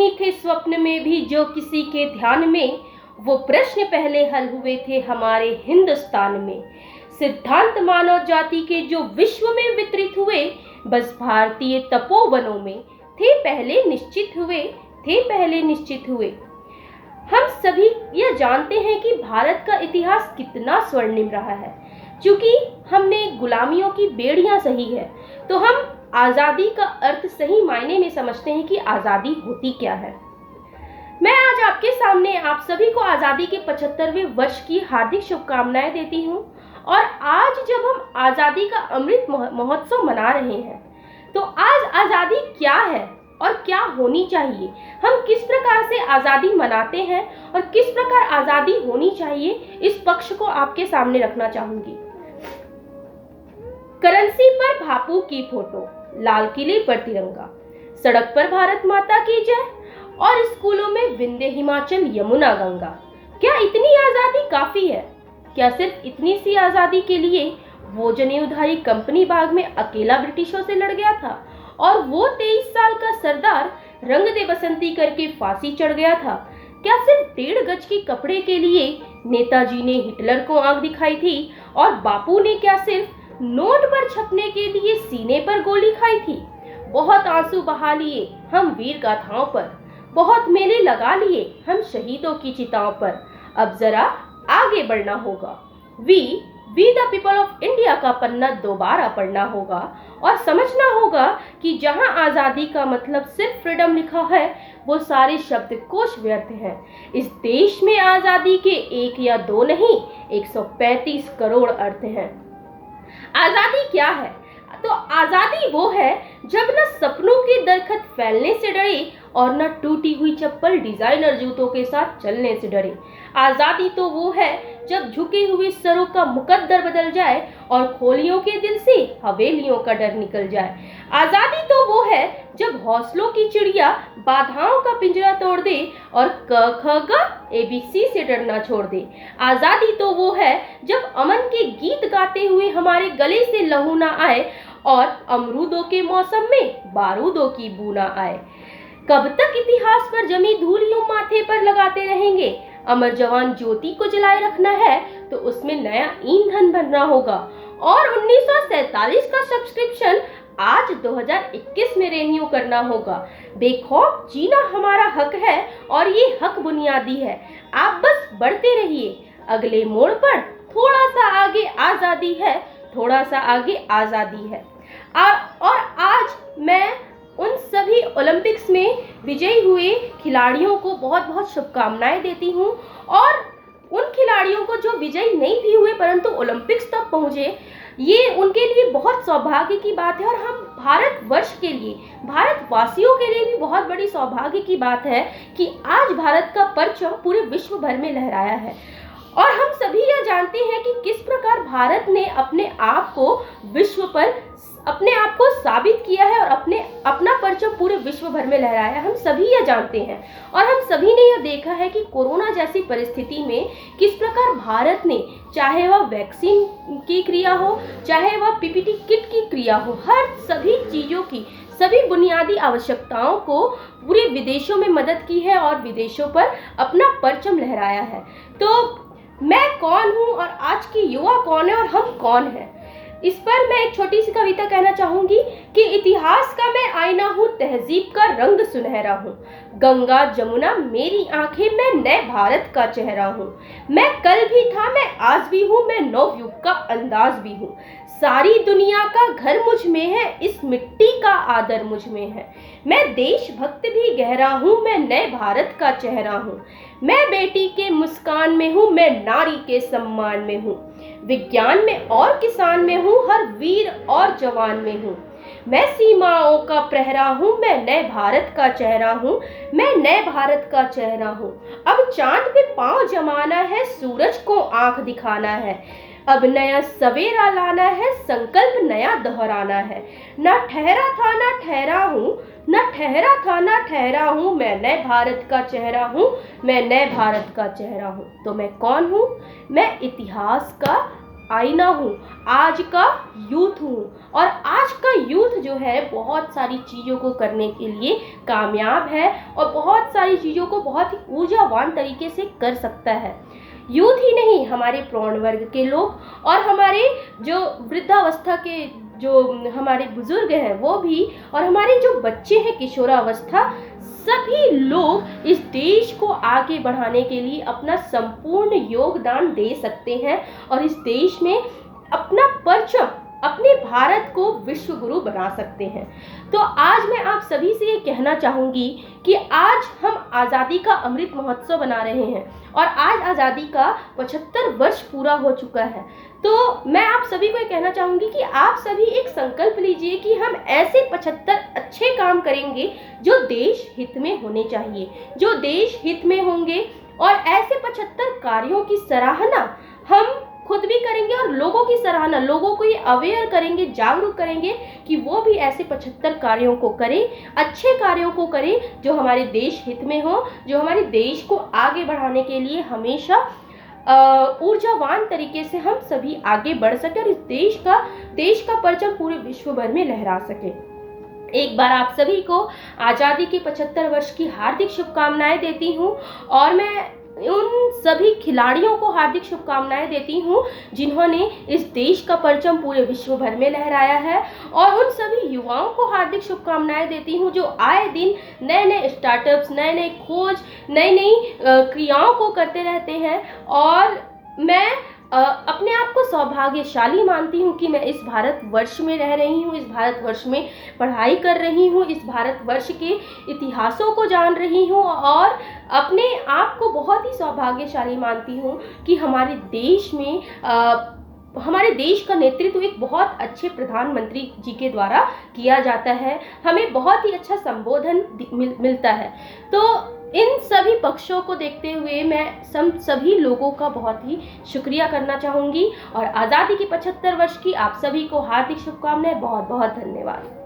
नहीं थे स्वप्न में भी जो किसी के ध्यान में, वो प्रश्न पहले हल हुए थे हमारे हिंदुस्तान में। सिद्धांत मानव जाति के जो विश्व में वितरित हुए, बस भारतीय तपोवनों में थे पहले निश्चित हुए। हम सभी यह जानते हैं कि भारत का इतिहास कितना स्वर्णिम रहा है। क्योंकि हमने गुलामियों की बेड़ियां सही है, तो हम आजादी का अर्थ सही मायने में समझते हैं कि आजादी होती क्या है। मैं आज आपके सामने आप सभी को आजादी के 75वें वर्ष की हार्दिक शुभकामनाएं देती हूं। और आज जब हम आजादी का अमृत महोत्सव मना रहे हैं, तो आज आजादी क्या है और क्या होनी चाहिए, हम किस प्रकार से आजादी मनाते हैं और किस प्रकार आजादी होनी चाहिए, इस पक्ष को आपके सामने रखना चाहूंगी। करेंसी पर बापू की फोटो, लाल किले पर तिरंगा, सड़क पर भारत माता की जय और स्कूलों में विंध्य हिमाचल यमुना गंगा। क्या इतनी आजादी काफी है? क्या सिर्फ इतनी सी आजादी के लिए वो जनेऊधारी कंपनी बाग में अकेला ब्रिटिशों से लड़ गया था और वो 23 साल का सरदार रंग दे बसंती करके फांसी चढ़ गया था? क्या सिर्फ 1.5 गज के कपड़े के लिए नेताजी ने हिटलर को आंख दिखाई थी और बापू ने क्या सिर्फ नोट पर छपने के लिए सीने पर गोली खाई थी? बहुत आंसू बहा लिए हम वीर गाथाओं पर, बहुत मेले लगा लिए हम शहीदों की चिताओं पर। अब जरा आगे बढ़ना होगा, we the people of India का पन्ना दोबारा पढ़ना होगा और समझना होगा कि जहां आजादी का मतलब सिर्फ फ्रीडम लिखा है, वो सारे शब्दकोश व्यर्थ हैं। इस देश में आजादी के 1 या 2 नहीं, 135 करोड़ अर्थ हैं। आजादी क्या है? तो आजादी वो है जब न सपनों के दरखत फैलने से डरे और न टूटी हुई चप्पल डिजाइनर जूतों के साथ चलने से डरे। आजादी तो वो है जब झुके हुए सरों का मुकद्दर बदल जाए और खोलियों के दिल से हवेलियों का डर निकल जाए। आजादी तो वो है जब हौसलों की चिड़िया बाधाओं का पिंजरा तोड़ दे और क ख ग ABC से डरना छोड़ दे। आजादी तो वो है जब अमन के गीत गाते हुए हमारे गले से लहू ना आए और अमरूदों के मौसम में बारूदों की बू ना आए। कब तक इतिहास पर जमी धूल यूं माथे पर लगाते रहेंगे? अमर जवान ज्योति को जलाए रखना है तो उसमें नया ईंधन भरना होगा और 1947 का सब्सक्रिप्शन आज 2021 में रेन्यू करना होगा। बेखौफ जीना हमारा हक है और ये हक बुनियादी है। आप बस बढ़ते रहिए, अगले मोड़ पर थोड़ा सा आगे आजादी है, थोड़ा सा आगे आजादी है। और आज मैं उन सभी ओलंपिक्स में विजयी हुए खिलाड़ियों को बहुत बहुत शुभकामनाएं देती हूं और उन खिलाड़ियों को जो विजयी नहीं भी हुए परंतु ओलंपिक्स तक पहुंचे, ये उनके लिए बहुत सौभाग्य की बात है। और हम भारतवर्ष के लिए, भारतवासियों के लिए भी बहुत बड़ी सौभाग्य की बात है कि आज भारत का परचम पूरे विश्व भर में लहराया है। और हम सभी यह जानते हैं कि किस प्रकार भारत ने अपने आप को विश्व पर अपने आप को साबित किया है और अपना परचम पूरे विश्व भर में लहराया है। हम सभी यह जानते हैं और हम सभी ने यह देखा है कि कोरोना जैसी परिस्थिति में किस प्रकार भारत ने, चाहे वह वैक्सीन की क्रिया हो, चाहे वह PPT किट की क्रिया हो, हर सभी चीजों की, सभी बुनियादी आवश्यकताओं को पूरे विदेशों में मदद की है और विदेशों पर अपना परचम लहराया है। तो मैं कौन हूँ और आज की युवा कौन है और हम कौन हैं, इस पर मैं एक छोटी सी कविता कहना चाहूंगी कि इतिहास का मैं आईना हूँ, तहजीब का रंग सुनहरा हूँ, गंगा जमुना मेरी आंखें, मैं नए भारत का चेहरा हूँ। मैं कल भी था, मैं आज भी हूँ, मैं नवयुग का अंदाज भी हूँ। सारी दुनिया का घर मुझ में है, इस मिट्टी का आदर मुझ में है। मैं देशभक्त भी गहरा हूँ, मैं नए भारत का चेहरा हूँ। मैं बेटी के मुस्कान में हूँ, मैं नारी के सम्मान में हूँ। विज्ञान में और किसान में हूँ, हर वीर और जवान में हूँ। मैं सीमाओं का प्रहरा हूँ, मैं नए भारत का चेहरा हूँ, मैं नए भारत का चेहरा हूँ। अब चांद पे पांव जमाना है, सूरज को आंख दिखाना है। अब नया सवेरा लाना है, संकल्प नया दोहराना है। न ठहरा था न ठहरा हूँ, न ठहरा था न ठहरा हूँ, मैं नए भारत का चेहरा हूँ, मैं नए भारत का चेहरा हूँ। तो मैं कौन हूँ? मैं इतिहास का आईना हूँ, आज का यूथ हूँ। और आज का यूथ जो है बहुत सारी चीज़ों को करने के लिए कामयाब है और बहुत सारी चीज़ों को बहुत ही ऊर्जावान तरीके से कर सकता है। यूथ ही नहीं, हमारे प्रौढ़ वर्ग के लोग और हमारे जो वृद्धावस्था के जो हमारे बुजुर्ग हैं वो भी, और हमारे जो बच्चे हैं किशोरावस्था, सभी लोग इस देश को आगे बढ़ाने के लिए अपना संपूर्ण योगदान दे सकते हैं और इस देश में अपना परचम, अपने भारत को विश्व गुरु बना सकते हैं। तो आज मैं आप सभी से ये कहना चाहूँगी कि आज हम आज़ादी का अमृत महोत्सव बना रहे हैं और आज आज़ादी का 75 वर्ष पूरा हो चुका है। तो मैं आप सभी को ये कहना चाहूँगी कि आप सभी एक संकल्प लीजिए कि हम ऐसे 75 अच्छे काम करेंगे जो देश हित में होने चाहिए, जो देश हित में होंगे, और ऐसे 75 कार्यों की सराहना हम खुद भी करेंगे और लोगों की सराहना, लोगों को ये अवेयर करेंगे, जागरूक करेंगे कि वो भी ऐसे 75 कार्यों को करें, अच्छे कार्यों को करें जो हमारे देश हित में हो, जो हमारे देश को आगे बढ़ाने के लिए हमेशा ऊर्जावान तरीके से हम सभी आगे बढ़ सके और इस देश का परचम पूरे विश्व भर में लहरा सके। एक बार आप सभी को आज़ादी के 75 वर्ष की हार्दिक शुभकामनाएं देती हूँ और मैं उन सभी खिलाड़ियों को हार्दिक शुभकामनाएं देती हूँ जिन्होंने इस देश का परचम पूरे विश्व भर में लहराया है, और उन सभी युवाओं को हार्दिक शुभकामनाएं देती हूँ जो आए दिन नए नए स्टार्टअप्स, नए नए खोज, नई नई क्रियाओं को करते रहते हैं। और मैं अपने आप को सौभाग्यशाली मानती हूँ कि मैं इस भारतवर्ष में रह रही हूँ, इस भारतवर्ष में पढ़ाई कर रही हूँ, इस भारतवर्ष के इतिहासों को जान रही हूँ और अपने आप को बहुत ही सौभाग्यशाली मानती हूँ कि हमारे देश का नेतृत्व एक बहुत अच्छे प्रधानमंत्री जी के द्वारा किया जाता है, हमें बहुत ही अच्छा संबोधन मिलता है। तो इन सभी पक्षों को देखते हुए मैं सभी लोगों का बहुत ही शुक्रिया करना चाहूँगी और आज़ादी की 75 वर्ष की आप सभी को हार्दिक शुभकामनाएं। बहुत बहुत धन्यवाद।